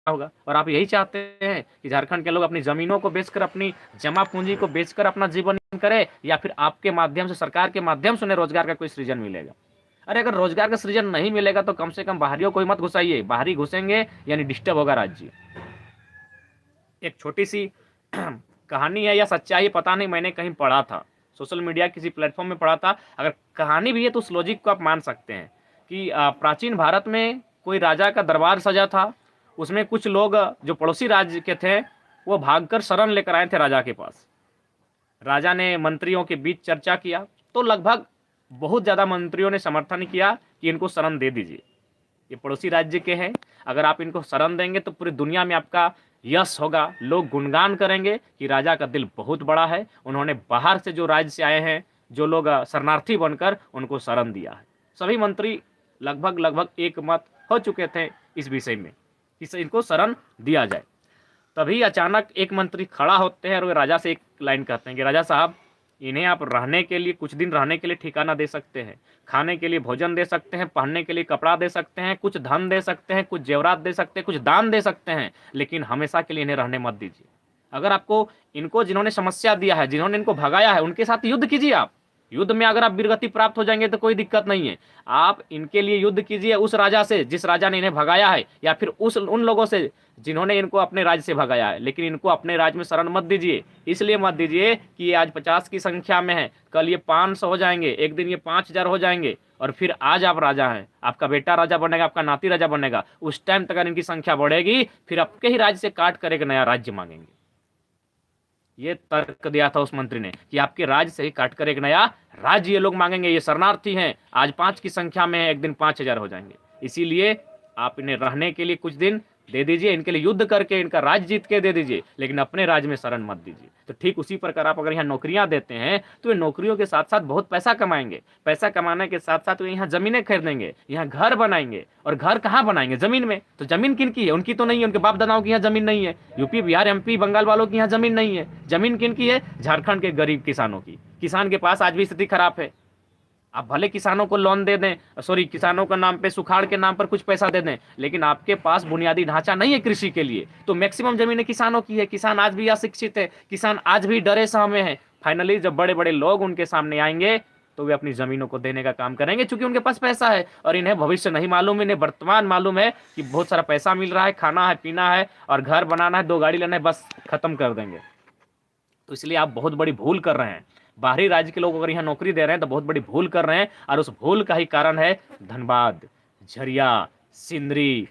होगा। और आप यही चाहते हैं कि झारखंड के लोग अपनी ज़मीनों को बेचकर, अपनी जमा पूँजी को बेचकर अपना जीवन करें, या फिर आपके माध्यम से, सरकार के माध्यम से उन्हें रोज़गार का कोई सृजन मिलेगा? अरे अगर रोज़गार का सृजन नहीं मिलेगा तो कम से कम बाहरियों को ही मत घुसाइए, बाहरी घुसेंगे यानी डिस्टर्ब होगा राज्य। एक छोटी-सी कहानी है या सच्चाई पता नहीं, मैंने कहीं पढ़ा था, सोशल मीडिया किसी प्लेटफ़ॉर्म में पढ़ा था, अगर कहानी भी है तो उस लॉजिक को आप मान सकते हैं कि प्राचीन भारत में कोई राजा का दरबार सजा था, उसमें कुछ लोग जो पड़ोसी राज्य के थे, वो भागकर शरण लेकर आए थे राजा के पास। राजा ने मंत्रियों के बीच चर्चा किया, तो लगभग बहुत ज़्यादा मंत्रियों ने समर्थन किया कि इनको शरण दे दीजिए। ये पड़ोसी राज्य के हैं, अगर आप इनको शरण देंगे तो पूरी दुनिया में आपका यश होगा, लोग गुणगान करेंगे कि राजा का दिल बहुत बड़ा है, उन्होंने बाहर से जो राज्य से आए हैं, जो लोग शरणार्थी बनकर उनको शरण दिया है। सभी मंत्री लगभग लगभग एक मत हो चुके थे इस विषय में कि इनको शरण दिया जाए। तभी अचानक एक मंत्री खड़ा होते हैं और वे राजा से एक लाइन कहते हैं कि राजा साहब, इन्हें आप रहने के लिए, कुछ दिन रहने के लिए ठिकाना दे सकते हैं, खाने के लिए भोजन दे सकते हैं, पहनने के लिए कपड़ा दे सकते हैं, कुछ धन दे सकते हैं, कुछ जेवरात दे सकते हैं, कुछ दान दे सकते हैं, लेकिन हमेशा के लिए इन्हें रहने मत दीजिए। अगर आपको इनको, जिन्होंने समस्या दिया है, जिन्होंने इनको भगाया है, उनके साथ युद्ध कीजिए आप। युद्ध में अगर आप वीरगति प्राप्त हो जाएंगे तो कोई दिक्कत नहीं है। आप इनके लिए युद्ध कीजिए उस राजा से जिस राजा ने इन्हें भगाया है, या फिर उस उन लोगों से जिन्होंने इनको अपने राज्य से भगाया है, लेकिन इनको अपने राज्य में शरण मत दीजिए। इसलिए मत दीजिए कि ये आज 50 की संख्या में है, कल ये 500 हो जाएंगे, एक दिन ये 5000 हो जाएंगे, और फिर आज आप राजा हैं, आपका बेटा राजा बनेगा, आपका नाती राजा बनेगा। उस टाइम तक अगर इनकी संख्या बढ़ेगी, फिर आपके ही राज्य से काट कर एक नया राज्य मांगेंगे। ये तर्क दिया था उस मंत्री ने कि आपके राज्य से ही काटकर एक नया राज्य ये लोग मांगेंगे, ये शरणार्थी हैं, आज 5 की संख्या में है, एक दिन 5000 हो जाएंगे। इसीलिए आप इन्हें रहने के लिए कुछ दिन दे दीजिए, इनके लिए युद्ध करके इनका राज्य जीत के दे दीजिए, लेकिन अपने राज्य में शरण मत दीजिए। तो ठीक उसी प्रकार आप अगर यहाँ नौकरियां देते हैं तो ये नौकरियों के साथ साथ बहुत पैसा कमाएंगे, पैसा कमाने के साथ साथ वो यहाँ जमीनें खरीदेंगे, यहाँ घर बनाएंगे। और घर कहाँ बनाएंगे? जमीन में। तो जमीन किनकी है? उनकी तो नहीं है, उनके बाप दादाओं की यहाँ जमीन नहीं है। यूपी, बिहार, एमपी, बंगाल वालों की यहाँ जमीन नहीं है। जमीन किनकी है? झारखंड के गरीब किसानों की। किसान के पास आज भी स्थिति खराब है। आप भले किसानों को लोन दे दें, सॉरी, किसानों के नाम पे, सुखाड़ के नाम पर कुछ पैसा दे दें, लेकिन आपके पास बुनियादी ढांचा नहीं है कृषि के लिए। तो मैक्सिमम जमीनें किसानों की है। किसान आज भी अशिक्षित है, किसान आज भी डरे सहमे है। फाइनली जब बड़े बड़े लोग उनके सामने आएंगे तो वे अपनी जमीनों को देने का काम करेंगे, क्योंकि उनके पास पैसा है। और इन्हें भविष्य नहीं मालूम, इन्हें वर्तमान मालूम है कि बहुत सारा पैसा मिल रहा है, खाना है, पीना है और घर बनाना है, 2 गाड़ी लेना है, बस खत्म कर देंगे। तो इसलिए आप बहुत बड़ी भूल कर रहे हैं। बाहरी राज्य के लोग अगर यहाँ नौकरी दे रहे हैं तो बहुत बड़ी भूल कर रहे हैं, और उस भूल का ही कारण है धनबाद, झरिया, सिंदरी,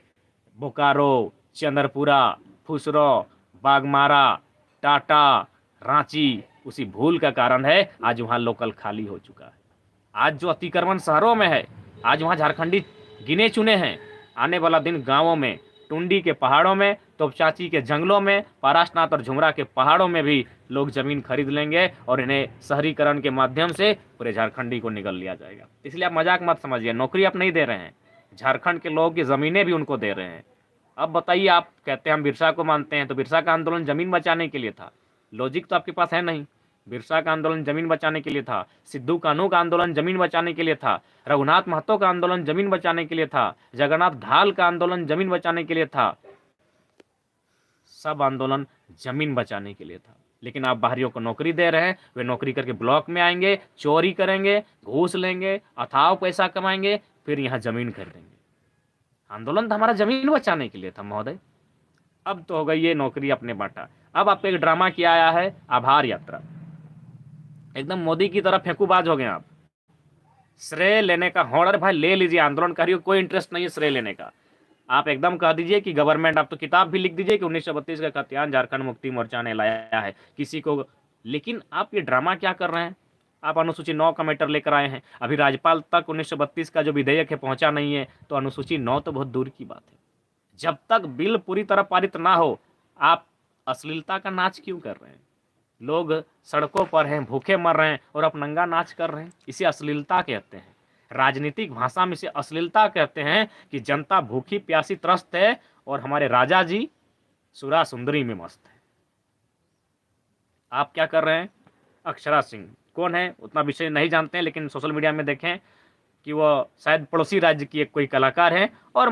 बोकारो, चंद्रपुरा, फुसरो, बागमारा, टाटा, रांची। उसी भूल का कारण है आज वहाँ लोकल खाली हो चुका है। आज जो अतिक्रमण शहरों में है, आज वहाँ झारखंडी गिने चुने हैं। आने वाला दिन गांवों में, टुंडी के पहाड़ों में, तोपचाची के जंगलों में, पारासनाथ और झुमरा के पहाड़ों में भी लोग जमीन खरीद लेंगे, और इन्हें शहरीकरण के माध्यम से पूरे झारखंडी को निगल लिया जाएगा। इसलिए आप मजाक मत समझिए, नौकरी आप नहीं दे रहे हैं, झारखंड के लोगों की ज़मीनें भी उनको दे रहे हैं। अब बताइए, आप कहते हैं हम बिरसा को मानते हैं, तो बिरसा का आंदोलन ज़मीन बचाने के लिए था। लॉजिक तो आपके पास है नहीं। बिरसा का आंदोलन जमीन बचाने के लिए था, सिद्धू कान्हू का आंदोलन जमीन बचाने के लिए था, रघुनाथ महतो का आंदोलन जमीन बचाने के लिए था, जगन्नाथ ढाल का आंदोलन जमीन बचाने के लिए था। सब आंदोलन जमीन बचाने के लिए था। लेकिन आप बाहरियों को नौकरी दे रहे हैं, वे नौकरी करके ब्लॉक में आएंगे, चोरी करेंगे, घूस लेंगे, अथाह पैसा कमाएंगे, फिर यहाँ जमीन खरीदेंगे। आंदोलन तो हमारा जमीन बचाने के लिए था महोदय। अब तो हो गई ये नौकरी अपने बांटा। अब आपको एक ड्रामा किया आया है, आभार यात्रा। एकदम मोदी की तरह फेंकूबाज हो गए आप। श्रेय लेने का ऑर्डर, भाई ले लीजिए, आंदोलनकारियों को कोई इंटरेस्ट नहीं है श्रेय लेने का। आप एकदम कह दीजिए कि गवर्नमेंट, आप तो किताब भी लिख दीजिए कि 1932 का खतियान झारखंड मुक्ति मोर्चा ने लाया है किसी को। लेकिन आप ये ड्रामा क्या कर रहे हैं? आप अनुसूची 9 का मैटर लेकर आए हैं, अभी राज्यपाल तक 1932 का जो विधेयक है पहुंचा नहीं है, तो अनुसूची 9 तो बहुत दूर की बात है। जब तक बिल पूरी तरह पारित ना हो, आप अश्लीलता का नाच क्यों कर रहे हैं? लोग सड़कों पर हैं, भूखे मर रहे हैं, और आप नंगा नाच कर रहे हैं। इसे अश्लीलता कहते हैं। राजनीतिक भाषा में इसे अश्लीलता कहते हैं कि जनता भूखी प्यासी त्रस्त है और हमारे राजा जी सुरा सुंदरी में मस्त है। आप क्या कर रहे हैं? अक्षरा सिंह कौन है उतना विषय नहीं जानते हैं, लेकिन सोशल मीडिया में देखें कि वो शायद पड़ोसी राज्य की एक कोई कलाकार है, और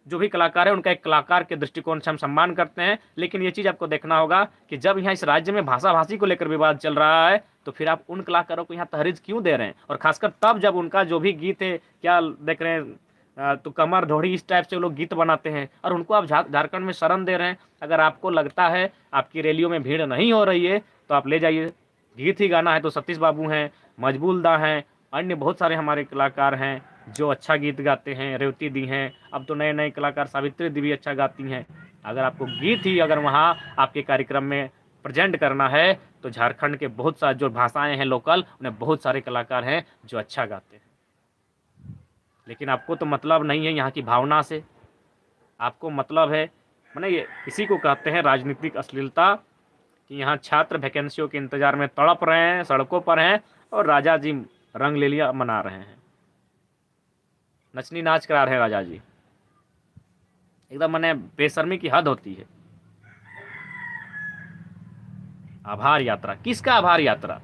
जो भी कलाकार है उनका एक कलाकार के दृष्टिकोण से हम सम्मान करते हैं, लेकिन ये चीज़ आपको देखना होगा कि जब यहाँ इस राज्य में भाषा भाषी को लेकर विवाद चल रहा है तो फिर आप उन कलाकारों को यहाँ तहरीज क्यों दे रहे हैं, और खासकर तब जब उनका जो भी गीत है, क्या देख रहे हैं, तो कमर ढोड़ी इस टाइप से वो लोग गीत बनाते हैं और उनको आप झारखंड में शरण दे रहे हैं। अगर आपको लगता है आपकी रैलियों में भीड़ नहीं हो रही है तो आप ले जाइए, गीत ही गाना है तो सतीश बाबू हैं, मजबूल दा हैं, अन्य बहुत सारे हमारे कलाकार हैं जो अच्छा गीत गाते हैं, रेवती दी हैं, अब तो नए नए कलाकार सावित्री दी भी अच्छा गाती हैं। अगर आपको गीत ही अगर वहाँ आपके कार्यक्रम में प्रेजेंट करना है तो झारखंड के बहुत सारे जो भाषाएं हैं लोकल, उन्हें बहुत सारे कलाकार हैं जो अच्छा गाते हैं। लेकिन आपको तो मतलब नहीं है यहाँ की भावना से, आपको मतलब है माने ये इसी को कहते हैं राजनीतिक अश्लीलता, कि यहाँ छात्र वैकेंसियों के इंतजार में तड़प रहे हैं, सड़कों पर हैं और राजा जी रंग ले लिया मना रहे हैं, नचनी नाच करा रहे हैं राजा जी। एकदम माने बेशर्मी की हद होती है। आभार यात्रा, किसका आभार यात्रा?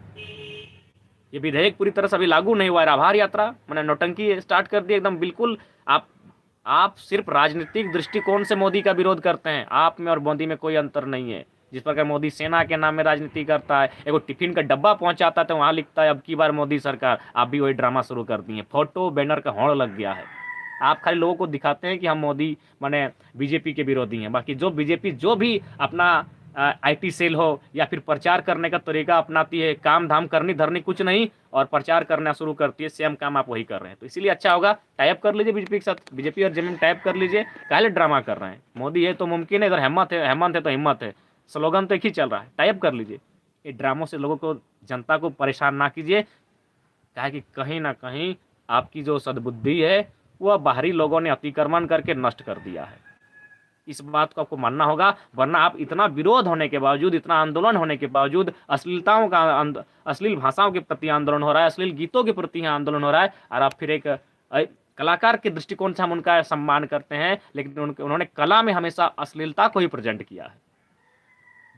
ये विधेयक पूरी तरह से अभी लागू नहीं हुआ है, आभार यात्रा मैंने नौटंकी स्टार्ट कर दी एकदम। बिल्कुल आप सिर्फ राजनीतिक दृष्टिकोण से मोदी का विरोध करते हैं, आप में और मोदी में कोई अंतर नहीं है। जिस प्रकार मोदी सेना के नाम में राजनीति करता है, एगो टिफिन का डब्बा पहुंचाता है तो वहां लिखता है अब की बार मोदी सरकार, आप भी वही ड्रामा शुरू कर दिए, फोटो बैनर का होड़ लग गया है। आप खाली लोगों को दिखाते हैं कि हम मोदी माने बीजेपी के विरोधी हैं, बाकी जो बीजेपी जो भी अपना आईटी सेल हो या फिर प्रचार करने का तरीका अपनाती है, काम धाम करनी धरनी कुछ नहीं और प्रचार करना शुरू करती है, सेम काम आप वही कर रहे हैं। तो इसीलिए अच्छा होगा टाइप कर लीजिए बीजेपी के साथ, बीजेपी और जमीन टाइप कर लीजिए, काहे ड्रामा कर रहे हैं। मोदी है तो मुमकिन है, अगर हेमंत है, हेमंत है तो हिम्मत है, स्लोगन तो एक ही चल रहा है, टाइप कर लीजिए। ये ड्रामों से लोगों को, जनता को परेशान ना कीजिए, कहा कि कहीं ना कहीं आपकी जो सद्बुद्धि है वह बाहरी लोगों ने अतिक्रमण करके नष्ट कर दिया है। इस बात को आपको मानना होगा, वरना आप इतना विरोध होने के बावजूद, इतना आंदोलन होने के बावजूद, अश्लीलताओं का अश्लील भाषाओं के प्रति आंदोलन हो रहा है, अश्लील गीतों के प्रति आंदोलन हो रहा है, और आप फिर एक कलाकार के दृष्टिकोण से हम उनका सम्मान करते हैं, लेकिन उन्होंने कला में हमेशा अश्लीलता को ही प्रेजेंट किया है।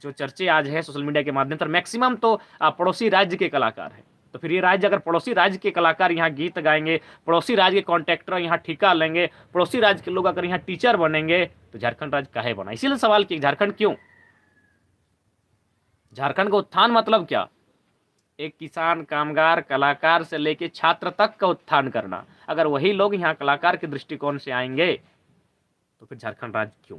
जो चर्चे आज है सोशल मीडिया के माध्यम से, मैक्सिमम तो पड़ोसी राज्य के कलाकार हैं। तो फिर ये राज्य, अगर पड़ोसी राज्य के कलाकार यहाँ गीत गाएंगे, पड़ोसी राज्य के कॉन्ट्रैक्टर यहाँ ठेका लेंगे, पड़ोसी राज्य के लोग अगर यहाँ टीचर बनेंगे, तो झारखंड राज्य काहे बना? इसीलिए सवाल कि झारखंड क्यों? झारखंड का उत्थान मतलब क्या? एक किसान, कामगार, कलाकार से लेके छात्र तक का उत्थान करना। अगर वही लोग यहाँ कलाकार के दृष्टिकोण से आएंगे तो फिर झारखंड राज्य क्यों?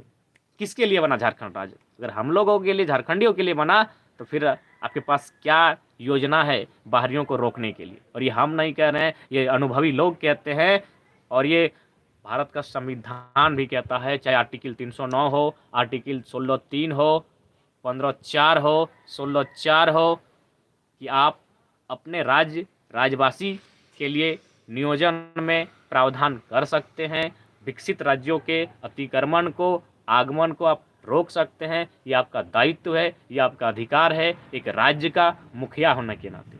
किसके लिए बना झारखंड राज्य? अगर हम लोगों के लिए, झारखंडियों के लिए बना, तो फिर आपके पास क्या योजना है बाहरियों को रोकने के लिए? और ये हम नहीं कह रहे हैं, ये अनुभवी लोग कहते हैं, और ये भारत का संविधान भी कहता है, चाहे आर्टिकल 309 हो, आर्टिकल 16(3) हो, 15(4) हो, 16(4) हो, कि आप अपने राज्यवासी के लिए नियोजन में प्रावधान कर सकते हैं। विकसित राज्यों के अतिक्रमण को, आगमन को आप रोक सकते हैं। ये आपका दायित्व है, ये आपका अधिकार है एक राज्य का मुखिया होने के नाते।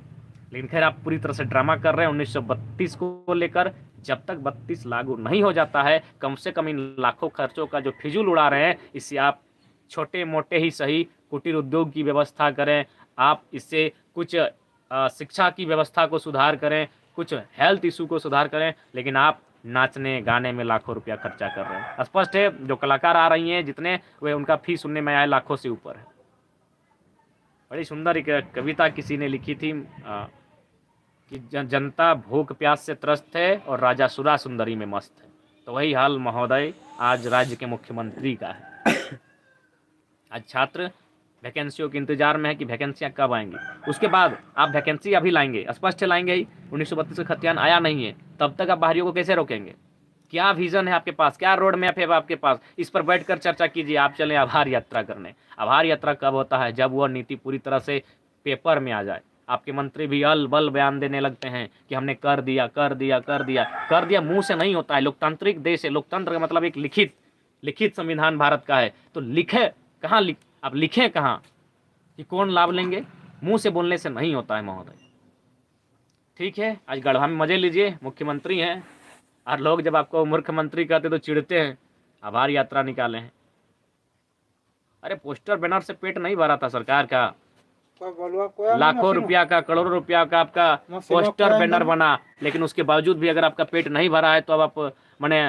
लेकिन खैर आप पूरी तरह से ड्रामा कर रहे हैं 1932 को लेकर। जब तक 32 लागू नहीं हो जाता है, कम से कम इन लाखों खर्चों का जो फिजूल उड़ा रहे हैं, इससे आप छोटे मोटे ही सही कुटीर उद्योग की व्यवस्था करें, आप इससे कुछ शिक्षा की व्यवस्था को सुधार करें, कुछ हेल्थ इशू को सुधार करें, लेकिन आप नाचने गाने में लाखों रुपया खर्चा कर रहे हैं। स्पष्ट है जो कलाकार आ रही हैं जितने, वे उनका फी सुनने में आए लाखों से ऊपर है। बड़ी सुंदर एक कविता किसी ने लिखी थी कि जनता भूख प्यास से त्रस्त है और राजा सुरा सुंदरी में मस्त है। तो वही हाल महोदय आज राज्य के मुख्यमंत्री का है। आज छात्र वैकेंसियों के इंतजार में है कि वैकेंसियां कब आएंगी। उसके बाद आप वैकेंसी अभी लाएंगे, स्पष्ट लाएंगे ही, 1932 का खतियान आया नहीं है, तब तक आप बाहरियों को कैसे रोकेंगे? क्या विजन है आपके पास, क्या रोड मैप है आपके पास? इस पर बैठकर चर्चा कीजिए। आप चलें आभार यात्रा करने। आभार यात्रा कब होता है? जब वह नीति पूरी तरह से पेपर में आ जाए। आपके मंत्री भी अल बल बयान देने लगते हैं कि हमने कर दिया कर दिया कर दिया। कर दिया मुंह से नहीं होता है, लोकतांत्रिक देश है, लोकतंत्र का मतलब एक लिखित संविधान भारत का है। तो लिखे कहाँ, आप लिखें कहाँ कि कौन लाभ लेंगे? मुंह से बोलने से नहीं होता है महोदय। ठीक है, आज गढ़वा में मजे लीजिए, मुख्यमंत्री हैं, और लोग जब आपको मुख्यमंत्री कहते तो चिढ़ते हैं। आभार यात्रा निकाले हैं। अरे पोस्टर बैनर से पेट नहीं भरा था सरकार का, लाखों रुपया का, करोड़ों रुपया का आपका पोस्टर बैनर बना, लेकिन उसके बावजूद भी अगर आपका पेट नहीं भरा है तो अब आप माने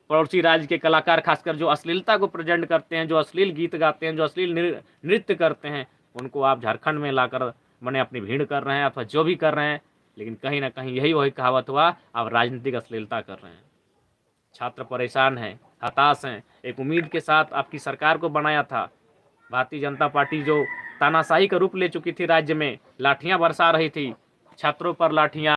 पड़ोसी राज्य के कलाकार, खासकर जो अश्लीलता को प्रेजेंट करते हैं, जो अश्लील गीत गाते हैं, जो अश्लील नृत्य करते हैं, उनको आप झारखंड में लाकर मैंने अपनी भीड़ कर रहे हैं अथवा जो भी कर रहे हैं, लेकिन कहीं ना कहीं यही वही कहावत हुआ, आप राजनीतिक अश्लीलता कर रहे हैं। छात्र परेशान हैं, हताश हैं। एक उम्मीद के साथ आपकी सरकार को बनाया था। भारतीय जनता पार्टी जो तानाशाही का रूप ले चुकी थी, राज्य में लाठियां बरसा रही थी, छात्रों पर लाठियां,